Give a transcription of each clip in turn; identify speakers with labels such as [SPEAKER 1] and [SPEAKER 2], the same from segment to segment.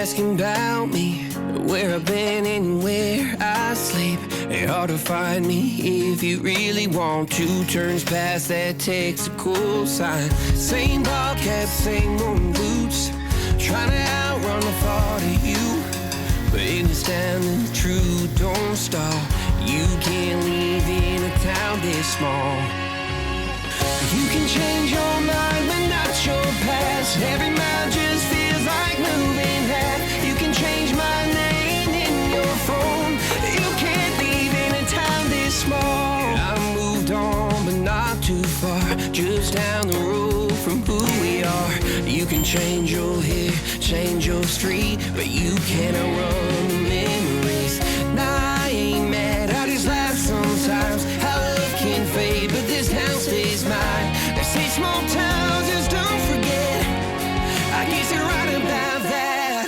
[SPEAKER 1] asking about me, where I've been and where I sleep. It's hard to find me if you really want to. Turns past that takes a cool sign. Same ball cap, same old boots, trying to outrun the thought of you. But in this town, the truth don't stop. You can't live in a town this small. You can change your mind, but not your past. Every mile just feels like moving half. You can change my name in your phone. You can't live in a town this small. I moved on, but not too far, just down the road from who we are. You can change your hair, change your street, but you can't outrun the memories. Nah, I ain't mad, I just laugh sometimes. How love can fade, but this town stays mine. They say small towns just don't forget. I guess you're right about that.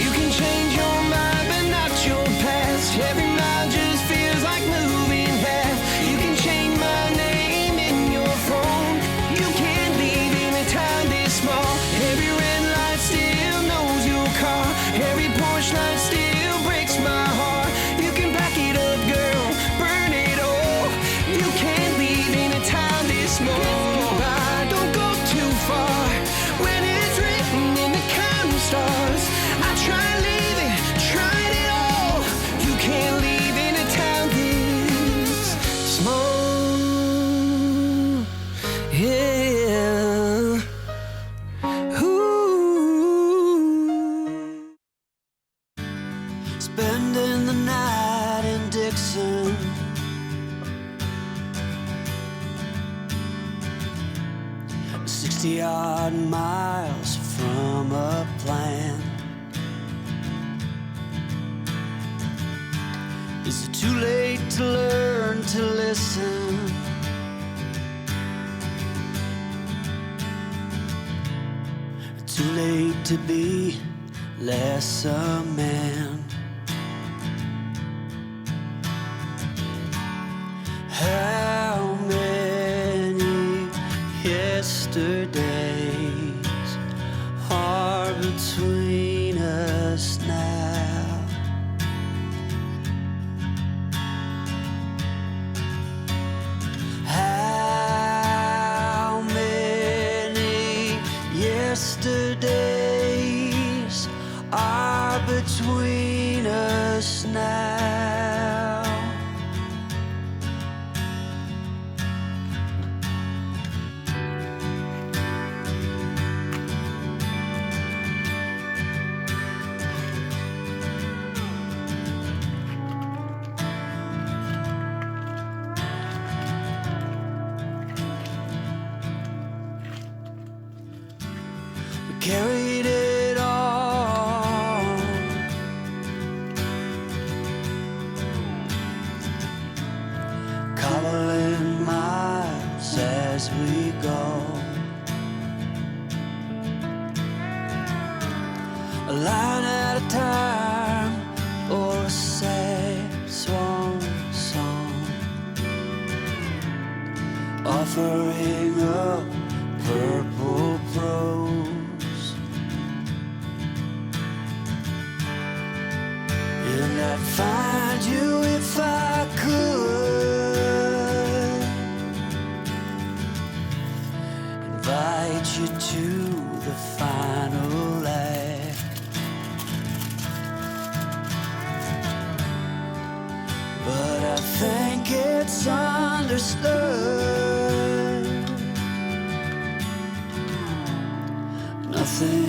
[SPEAKER 1] You can change your mind, but not your past. Every mile just feels like moving half. You can change my name in your phone. You can't live in a town this small. Every red light still knows your car. Every Porsche light still breaks my heart. You can back it up, girl, burn it all. You can't live in a town this small. Don't go too far when it's written in the counting stars. I try living, tried it all. You can't live in a town this small. Yeah. Ooh.
[SPEAKER 2] Spending the night in Dixon, 60-odd miles from a plan. Is it too late to learn to listen? Too late to be less a man? How many yesterdays are between us now? How many yesterdays are between us now? Carried it all, cobbling miles as we go, a line at a time, or a sad swan song, offering up purple prose. And I'd find you if I could, invite you to the final act. But I think it's understood, nothing